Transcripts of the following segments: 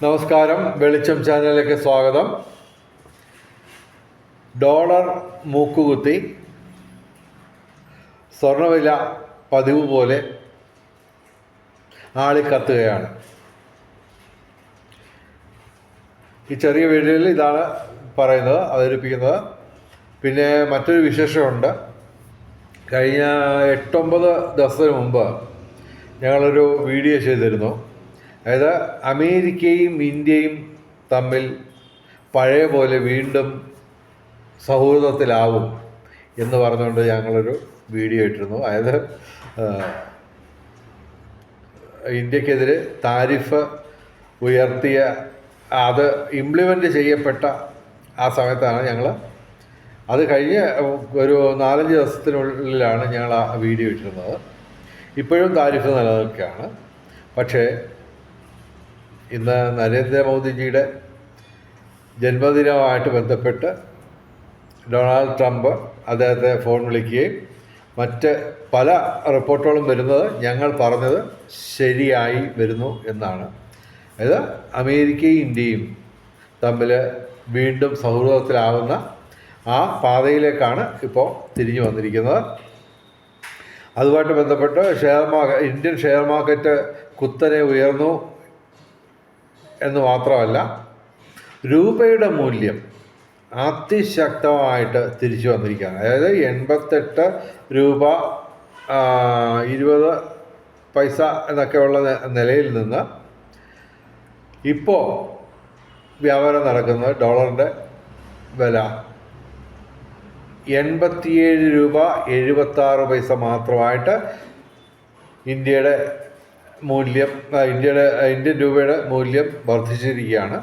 നമസ്കാരം, വെളിച്ചം ചാനലിലേക്ക് സ്വാഗതം. ഡോളർ മൂക്കുകുത്തി സ്വർണ്ണവില പതിവ് പോലെ ആളിക്കത്തുകയാണ്. ഈ ചെറിയ വീഡിയോയിൽ ഇതാണ് പറയുന്നത്, അവതരിപ്പിക്കുന്നത്. പിന്നെ മറ്റൊരു വിശേഷമുണ്ട്. കഴിഞ്ഞ 8-9 ദിവസത്തിന് മുമ്പ് ഞങ്ങളൊരു വീഡിയോ ചെയ്തിരുന്നു. അതായത് അമേരിക്കയും ഇന്ത്യയും തമ്മിൽ പഴയ പോലെ വീണ്ടും സൗഹൃദത്തിലാവും എന്ന് പറഞ്ഞുകൊണ്ട് ഞങ്ങളൊരു വീഡിയോ ഇട്ടിരുന്നു. അതായത് ഇന്ത്യക്കെതിരെ താരിഫ് ഉയർത്തിയ അത് ഇംപ്ലിമെൻ്റ് ചെയ്യപ്പെട്ട ആ സമയത്താണ് ഞങ്ങൾ അത് കഴിഞ്ഞ ഒരു 4-5 ദിവസത്തിനുള്ളിലാണ് ഞങ്ങൾ ആ വീഡിയോ ഇട്ടിരുന്നത്. ഇപ്പോഴും താരിഫ് നിലനിൽക്കുകയാണ്. പക്ഷേ ഇന്ന് നരേന്ദ്രമോദിജിയുടെ ജന്മദിനവുമായിട്ട് ബന്ധപ്പെട്ട് ഡൊണാൾഡ് ട്രംപ് അദ്ദേഹത്തെ ഫോൺ വിളിക്കുകയും മറ്റ് പല റിപ്പോർട്ടുകളും വരുന്നത് ഞങ്ങൾ പറഞ്ഞത് ശരിയായി വരുന്നു എന്നാണ്. അതായത് അമേരിക്കയും ഇന്ത്യയും തമ്മിൽ വീണ്ടും സൗഹൃദത്തിലാവുന്ന ആ പാതയിലേക്കാണ് ഇപ്പോൾ തിരിഞ്ഞു വന്നിരിക്കുന്നത്. അതുമായിട്ട് ബന്ധപ്പെട്ട് ഇന്ത്യൻ ഷെയർ മാർക്കറ്റ് കുത്തനെ ഉയർന്നു എന്ന് മാത്രമല്ല, രൂപയുടെ മൂല്യം അതിശക്തമായിട്ട് തിരിച്ചു വന്നിരിക്കുകയാണ്. അതായത് 88 രൂപ 20 പൈസ എന്നൊക്കെയുള്ള നിലയിൽ നിന്ന് ഇപ്പോൾ വ്യാപാരം നടക്കുന്നത് ഡോളറിൻ്റെ വില 87 രൂപ 76 പൈസ മാത്രമായിട്ട് ഇന്ത്യയുടെ മൂല്യം ഇന്ത്യൻ രൂപയുടെ മൂല്യം വർദ്ധിച്ചിരിക്കുകയാണ്.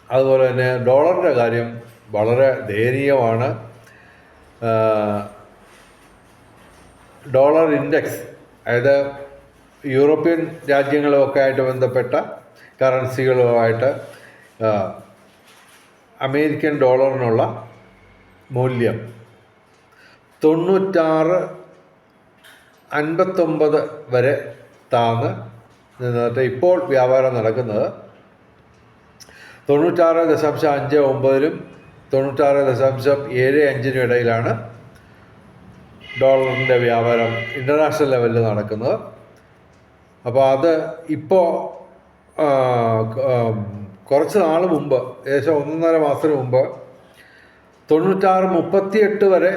അതുപോലെ തന്നെ ഡോളറിൻ്റെ കാര്യം വളരെ ദയനീയമാണ്. ഡോളർ ഇൻഡെക്സ്, അതായത് യൂറോപ്യൻ രാജ്യങ്ങളുമൊക്കെ ആയിട്ട് ബന്ധപ്പെട്ട കറൻസികളുമായിട്ട് അമേരിക്കൻ ഡോളറിനുള്ള മൂല്യം 96.59 വരെ താന്ന് നിന്നിട്ട് ഇപ്പോൾ വ്യാപാരം നടക്കുന്നത് 96.59-നും 96.75-നും ഇടയിലാണ് ഡോളറിൻ്റെ വ്യാപാരം ഇൻ്റർനാഷണൽ ലെവലിൽ നടക്കുന്നത്. അപ്പോൾ അത് ഇപ്പോൾ കുറച്ച് നാൾ മുമ്പ്, ഏകദേശം 1.5 മാസത്തിന് മുമ്പ് 96.38 വരെ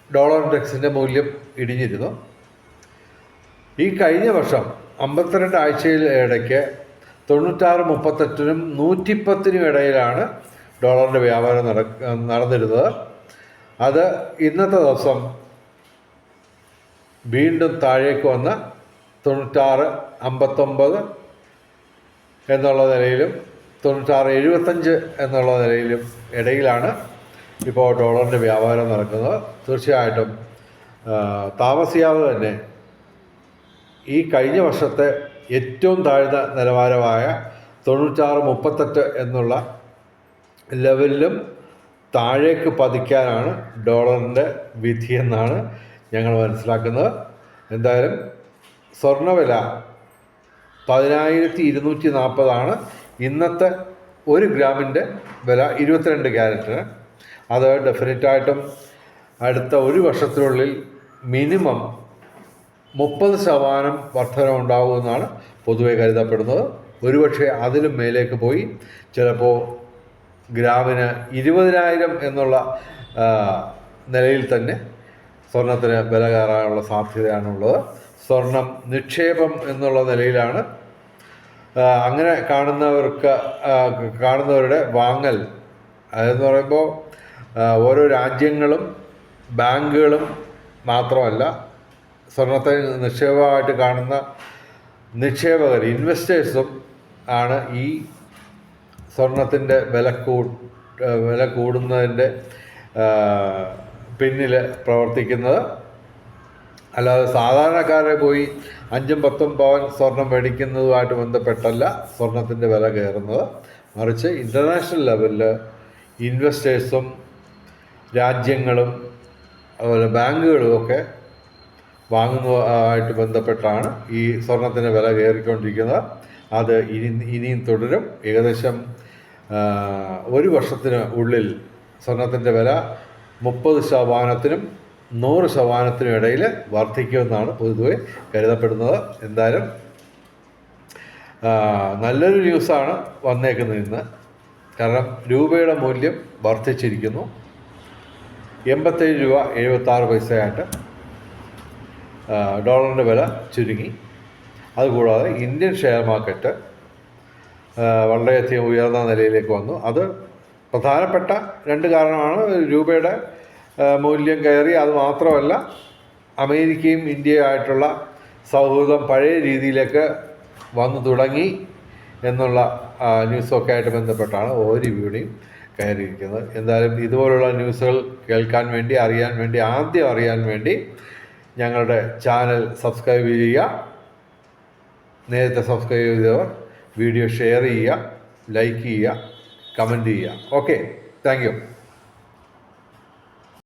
ഡോളർ ഇൻഡെക്സിൻ്റെ മൂല്യം ഇടിഞ്ഞിരുന്നു. ഈ കഴിഞ്ഞ വർഷം 52 ആഴ്ചയിൽ ഇടയ്ക്ക് 96.38-നും 110-നും ഇടയിലാണ് ഡോളറിൻ്റെ വ്യാപാരം നടന്നിരുന്നത്. അത് ഇന്നത്തെ ദിവസം വീണ്ടും താഴേക്ക് വന്ന് 96.59 എന്നുള്ള നിലയിലും 96.75 എന്നുള്ള നിലയിലും ഇടയിലാണ് ഇപ്പോൾ ഡോളറിൻ്റെ വ്യാപാരം നടക്കുന്നത്. തീർച്ചയായിട്ടും താമസിയാതെ തന്നെ ഈ കഴിഞ്ഞ വർഷത്തെ ഏറ്റവും താഴ്ന്ന നിലവാരമായ 96.38 എന്നുള്ള ലെവലിലും താഴേക്ക് പതിക്കാനാണ് ഡോളറിൻ്റെ വിധിയെന്നാണ് ഞങ്ങൾ മനസ്സിലാക്കുന്നത്. എന്തായാലും സ്വർണ്ണവില 10,240 ഇന്നത്തെ 1 ഗ്രാമിൻ്റെ വില 22 ക്യാരറ്റിന്. അത് ഡെഫിനറ്റായിട്ടും അടുത്ത 1 വർഷത്തിനുള്ളിൽ മിനിമം 30% വർധനവുണ്ടാകുമെന്നാണ് പൊതുവെ കരുതപ്പെടുന്നത്. ഒരുപക്ഷെ അതിലും മേലേക്ക് പോയി ചിലപ്പോൾ ഗ്രാമിന് 20,000 എന്നുള്ള നിലയിൽ തന്നെ സ്വർണത്തിന് വില കയറാനുള്ള സാധ്യതയാണുള്ളത്. സ്വർണം നിക്ഷേപം എന്നുള്ള നിലയിലാണ് അങ്ങനെ കാണുന്നവരുടെ വാങ്ങൽ. അതെന്ന് പറയുമ്പോൾ ഓരോ രാജ്യങ്ങളും ബാങ്കുകളും മാത്രമല്ല, സ്വർണത്തെ നിക്ഷേപമായിട്ട് കാണുന്ന നിക്ഷേപകർ, ഇൻവെസ്റ്റേഴ്സും ആണ് ഈ സ്വർണത്തിൻ്റെ വില കൂടുന്നതിൻ്റെ പിന്നിൽ പ്രവർത്തിക്കുന്നത്. അല്ലാതെ സാധാരണക്കാരെ പോയി 5-10 പവൻ സ്വർണം മേടിക്കുന്നതുമായിട്ട് ബന്ധപ്പെട്ടല്ല സ്വർണത്തിൻ്റെ വില കയറുന്നത്. മറിച്ച് ഇൻ്റർനാഷണൽ ലെവലിൽ ഇൻവെസ്റ്റേഴ്സും രാജ്യങ്ങളും അതുപോലെ ബാങ്കുകളും ഒക്കെ വാങ്ങുന്നതുമായിട്ട് ബന്ധപ്പെട്ടാണ് ഈ സ്വർണത്തിൻ്റെ വില കയറിക്കൊണ്ടിരിക്കുന്നത്. അത് ഇനിയും തുടരും. ഏകദേശം 1 വർഷത്തിന് ഉള്ളിൽ സ്വർണത്തിൻ്റെ വില 30%-നും 100%-നും ഇടയിൽ വർദ്ധിക്കുമെന്നാണ് പൊതുവെ കരുതപ്പെടുന്നത്. എന്തായാലും നല്ലൊരു ന്യൂസാണ് വന്നേക്കുന്നത് ഇന്ന്. കാരണം രൂപയുടെ മൂല്യം വർദ്ധിച്ചിരിക്കുന്നു. 87 രൂപ 76 പൈസയായിട്ട് ഡോളറിൻ്റെ വില ചുരുങ്ങി. അതുകൂടാതെ ഇന്ത്യൻ ഷെയർ മാർക്കറ്റ് വളരെയധികം ഉയർന്ന നിലയിലേക്ക് വന്നു. അത് പ്രധാനപ്പെട്ട 2 കാരണമാണ്. രൂപയുടെ മൂല്യം കയറി. അത് മാത്രമല്ല, അമേരിക്കയും ഇന്ത്യയുമായിട്ടുള്ള സൗഹൃദം പഴയ രീതിയിലേക്ക് വന്നു തുടങ്ങി എന്നുള്ള ന്യൂസൊക്കെ ആയിട്ട് ബന്ധപ്പെട്ടാണ് ഓരോ വീഡിയോയും കയറിയിരിക്കുന്നത്. എന്തായാലും ഇതുപോലുള്ള ന്യൂസുകൾ കേൾക്കാൻ വേണ്ടി, ആദ്യം അറിയാൻ വേണ്ടി ഞങ്ങളുടെ ചാനൽ സബ്സ്ക്രൈബ് ചെയ്യുക. നേരത്തെ സബ്സ്ക്രൈബ് ചെയ്തവർ വീഡിയോ ഷെയർ ചെയ്യുക, ലൈക്ക് ചെയ്യുക, കമൻറ്റ് ചെയ്യുക. Okay, thank you.